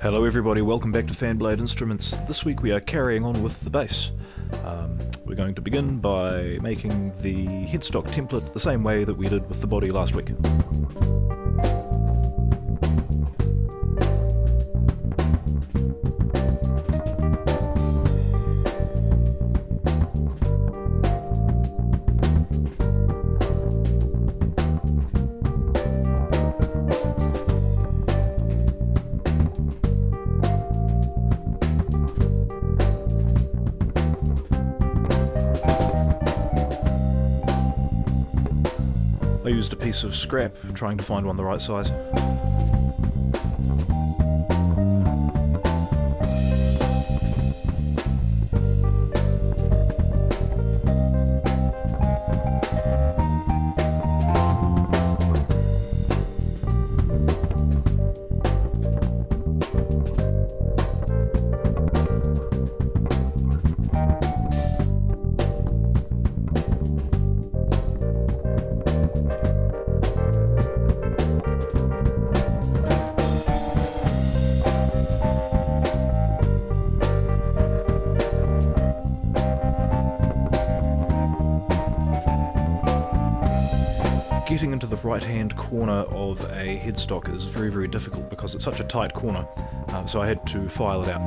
Hello everybody, welcome back to Fanblade Instruments. This week we are carrying on with the bass. We're going to begin by making the headstock template the same way that we did with the body last week. I used a piece of scrap, trying to find one the right size. Getting into the right-hand corner of a headstock is very, very difficult because it's such a tight corner, so I had to file it out.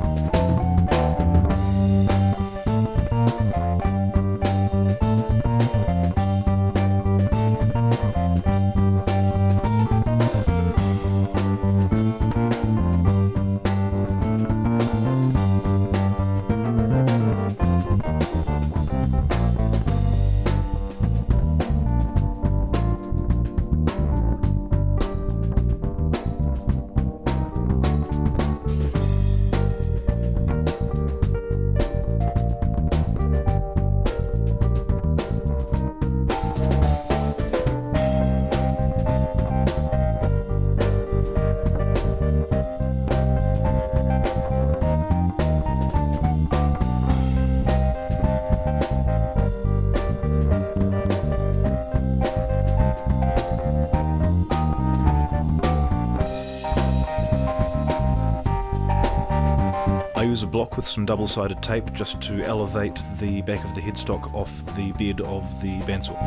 I use a block with some double-sided tape just to elevate the back of the headstock off the bed of the bandsaw.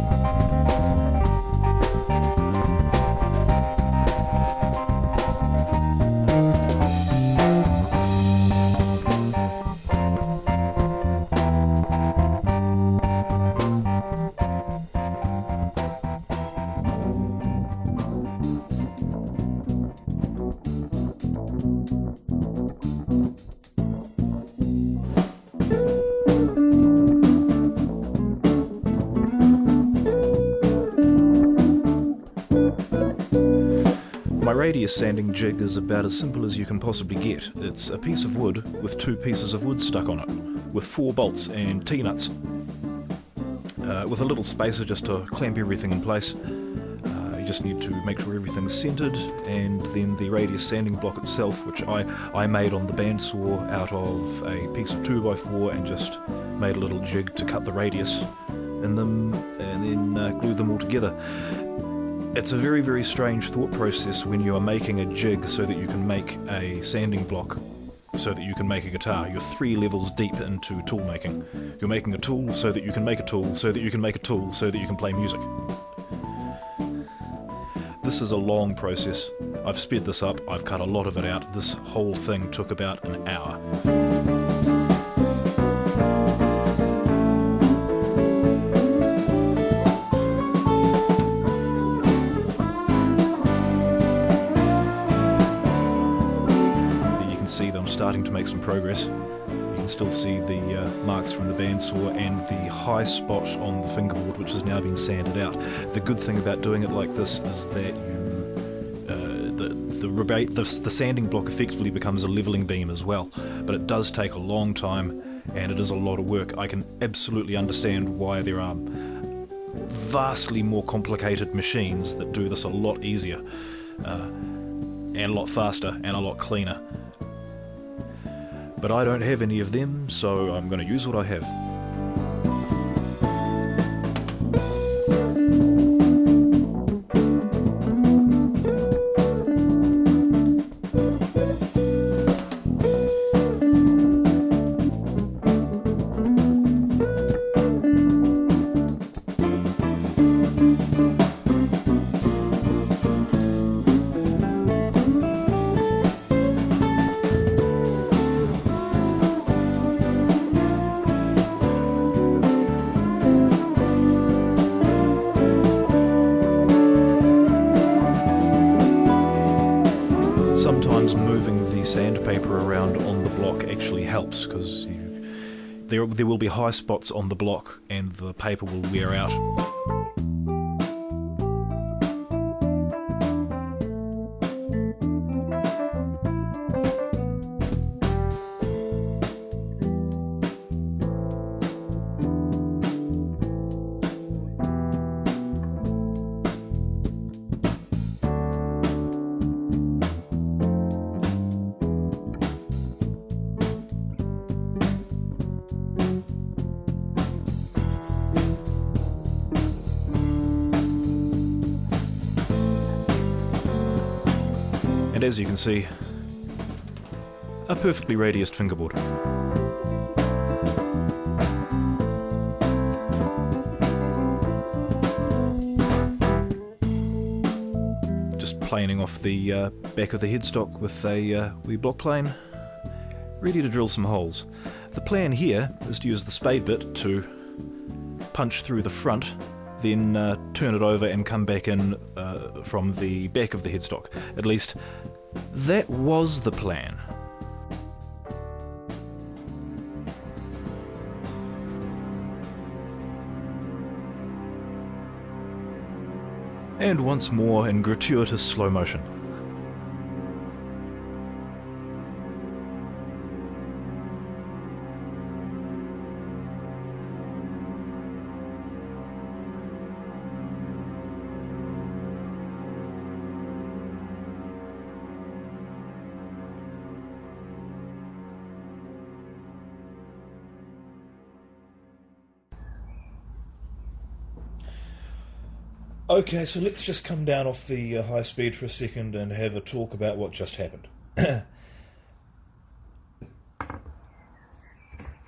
My radius sanding jig is about as simple as you can possibly get. It's a piece of wood with two pieces of wood stuck on it, with 4 bolts and T-nuts, with a little spacer just to clamp everything in place. You just need to make sure everything's centered, and then the radius sanding block itself, which I made on the bandsaw out of a piece of 2x4 and just made a little jig to cut the radius in them, and then glue them all together. It's a very, very strange thought process when you are making a jig so that you can make a sanding block so that you can make a guitar. You're 3 levels deep into tool making. You're making a tool so that you can make a tool so that you can make a tool so that you can play music. This is a long process. I've sped this up, I've cut a lot of it out. This whole thing took about an hour. See that I'm starting to make some progress. You can still see the marks from the bandsaw and the high spot on the fingerboard, which has now been sanded out. The good thing about doing it like this is that the sanding block effectively becomes a leveling beam as well, but it does take a long time and it is a lot of work. I can absolutely understand why there are vastly more complicated machines that do this a lot easier and a lot faster and a lot cleaner. But I don't have any of them, so I'm going to use what I have. helps, because there will be high spots on the block and the paper will wear out. And as you can see, a perfectly radiused fingerboard. Just planing off the back of the headstock with a wee block plane, ready to drill some holes. The plan here is to use the spade bit to punch through the front, then turn it over and come back in from the back of the headstock. At least, that was the plan. And once more in gratuitous slow motion. Okay, so let's just come down off the high speed for a second and have a talk about what just happened.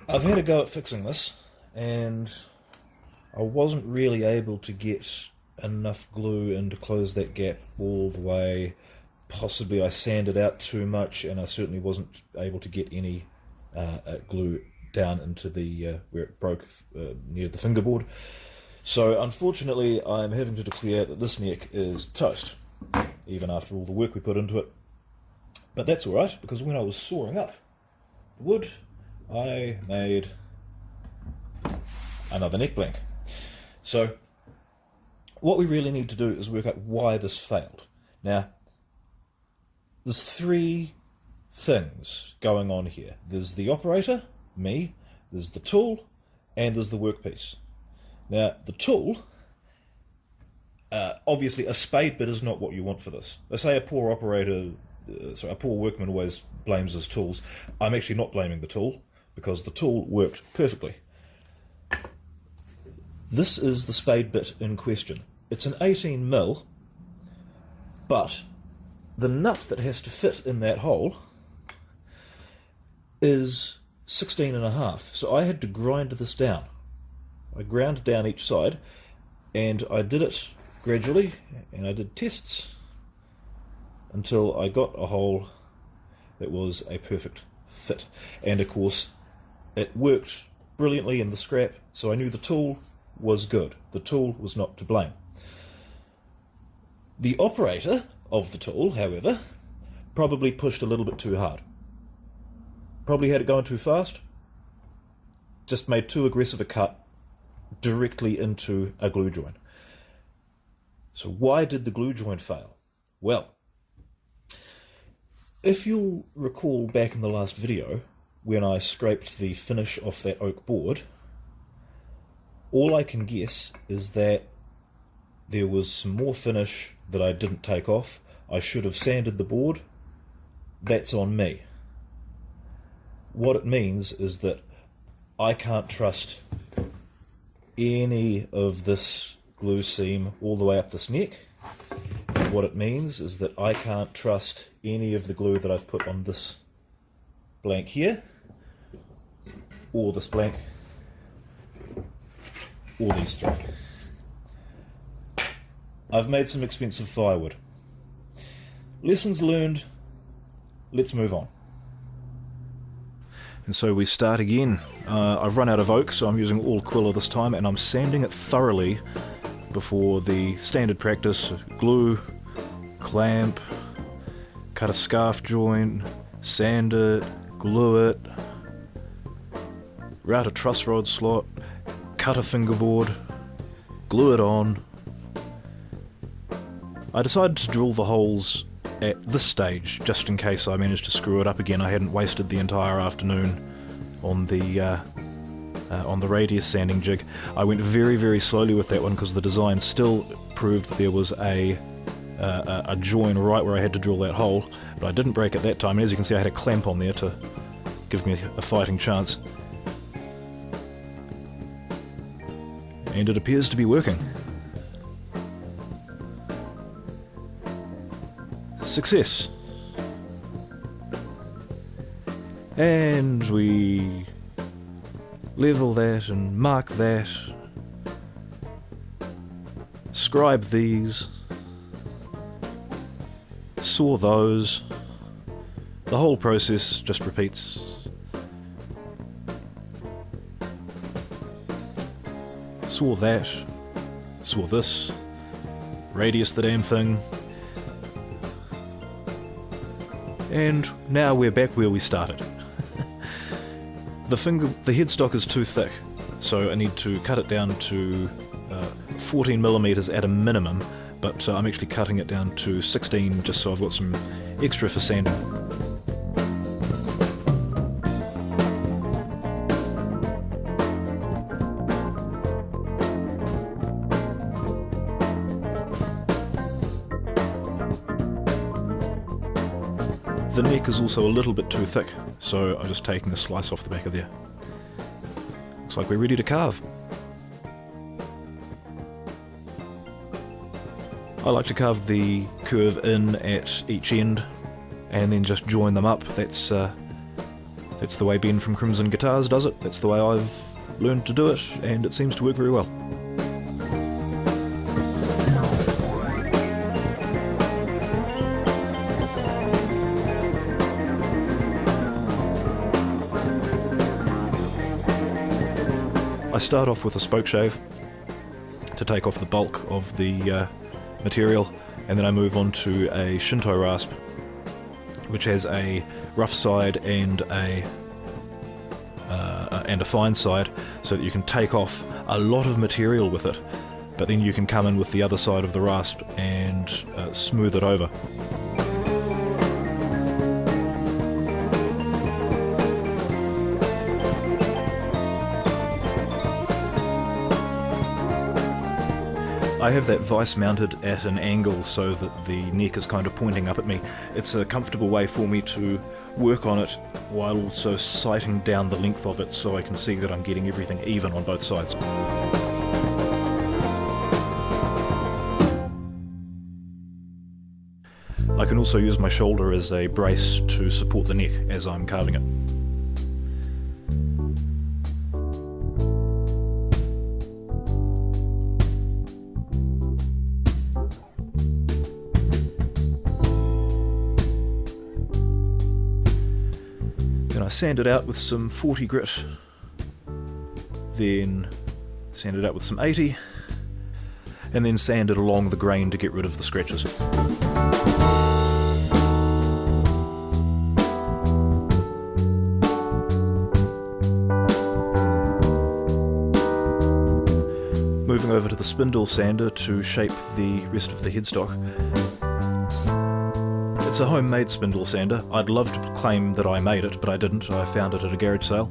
I've had a go at fixing this, and I wasn't really able to get enough glue in to close that gap all the way. Possibly I sanded out too much, and I certainly wasn't able to get any glue down into the where it broke near the fingerboard. So unfortunately I'm having to declare that this neck is toast, even after all the work we put into it. But that's alright, because when I was sawing up the wood, I made another neck blank. So what we really need to do is work out why this failed. Now, there's three things going on here. There's the operator, me, there's the tool, and there's the workpiece. Now, the tool, obviously a spade bit is not what you want for this. They say a poor operator, a poor workman always blames his tools. I'm actually not blaming the tool, because the tool worked perfectly. This is the spade bit in question. It's an 18mm, but the nut that has to fit in that hole is 16.5, so I had to grind this down. I ground down each side, and I did it gradually, and I did tests until I got a hole that was a perfect fit. And of course, it worked brilliantly in the scrap, so I knew the tool was good. The tool was not to blame. The operator of the tool, however, probably pushed a little bit too hard. Probably had it going too fast, just made too aggressive a cut directly into a glue joint. So why did the glue joint fail? Well, if you'll recall back in the last video, when I scraped the finish off that oak board, all I can guess is that there was some more finish that I didn't take off. I should have sanded the board. That's on me. What it means is that I can't trust any of this glue seam all the way up this neck. And what it means is that I can't trust any of the glue that I've put on this blank here, or this blank, or these three. I've made some expensive firewood. Lessons learned. Let's move on. And so we start again. I've run out of oak, so I'm using all Quilla this time, and I'm sanding it thoroughly before the standard practice: glue, clamp, cut a scarf joint, sand it, glue it, route a truss rod slot, cut a fingerboard, glue it on. I decided to drill the holes at this stage, just in case I managed to screw it up again. I hadn't wasted the entire afternoon on the radius sanding jig. I went very, very slowly with that one because the design still proved that there was a join right where I had to drill that hole, but I didn't break it that time, and as you can see I had a clamp on there to give me a fighting chance. And it appears to be working. Success. And we level that and mark that, scribe these, saw those. The whole process just repeats. Saw that, saw this, radius the damn thing, and now we're back where we started. The headstock is too thick, so I need to cut it down to 14mm at a minimum, but I'm actually cutting it down to 16 just so I've got some extra for sanding. The neck is also a little bit too thick, so I'm just taking a slice off the back of there. Looks like we're ready to carve. I like to carve the curve in at each end and then just join them up. That's the way Ben from Crimson Guitars does it. That's the way I've learned to do it, and it seems to work very well. I start off with a spoke shave to take off the bulk of the material, and then I move on to a Shinto rasp, which has a rough side and a fine side, so that you can take off a lot of material with it, but then you can come in with the other side of the rasp and smooth it over. I have that vise mounted at an angle so that the neck is kind of pointing up at me. It's a comfortable way for me to work on it while also sighting down the length of it so I can see that I'm getting everything even on both sides. I can also use my shoulder as a brace to support the neck as I'm carving it. I sand it out with some 40 grit, then sand it out with some 80, and then sand it along the grain to get rid of the scratches. Moving over to the spindle sander to shape the rest of the headstock. It's a homemade spindle sander. I'd love to claim that I made it, but I didn't. I found it at a garage sale.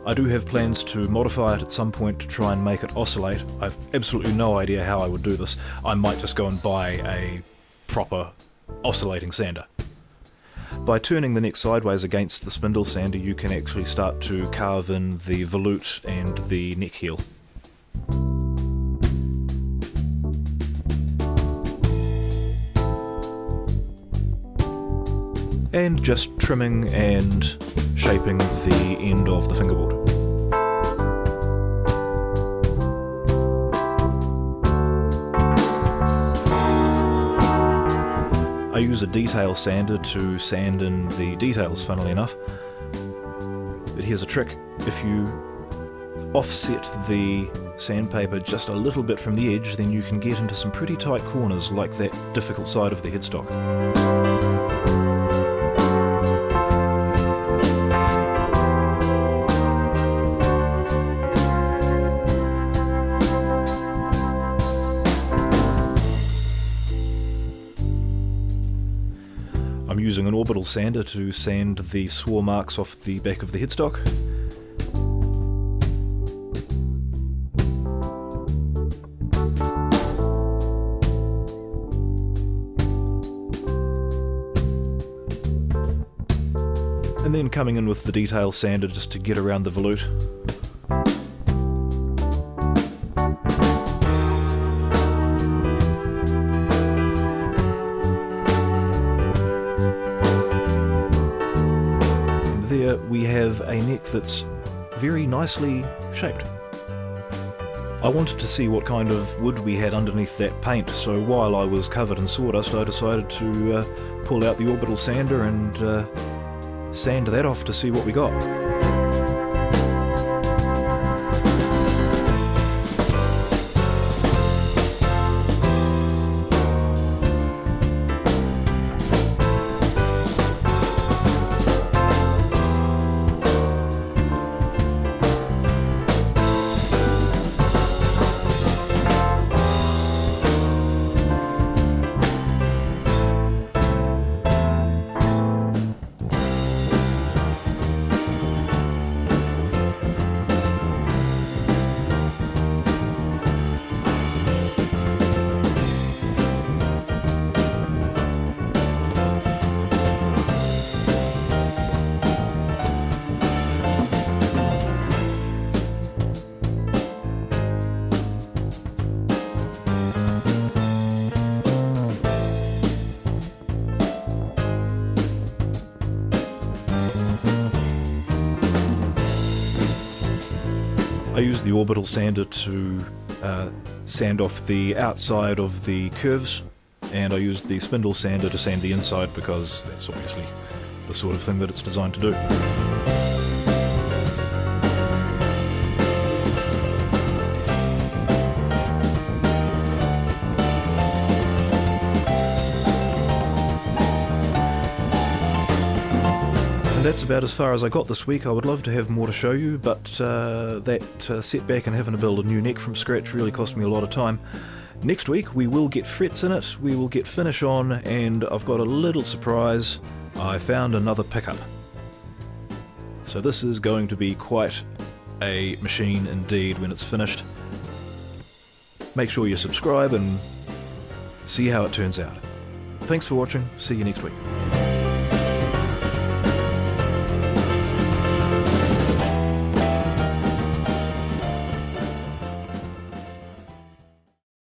I do have plans to modify it at some point to try and make it oscillate. I've absolutely no idea how I would do this. I might just go and buy a proper oscillating sander. By turning the neck sideways against the spindle sander, you can actually start to carve in the volute and the neck heel. And just trimming and shaping the end of the fingerboard. I use a detail sander to sand in the details, funnily enough. But here's a trick. If you offset the sandpaper just a little bit from the edge, then you can get into some pretty tight corners like that difficult side of the headstock. orbital sander to sand the swore marks off the back of the headstock. And then coming in with the detail sander just to get around the volute. And there we have a neck that's very nicely shaped. I wanted to see what kind of wood we had underneath that paint, so while I was covered in sawdust I decided to pull out the orbital sander and sand that off to see what we got. I used the orbital sander to sand off the outside of the curves, and I used the spindle sander to sand the inside because that's obviously the sort of thing that it's designed to do. And that's about as far as I got this week. I would love to have more to show you, but that setback and having to build a new neck from scratch really cost me a lot of time. Next week we will get frets in it, we will get finish on, and I've got a little surprise. I found another pickup. So this is going to be quite a machine indeed when it's finished. Make sure you subscribe and see how it turns out. Thanks for watching, see you next week.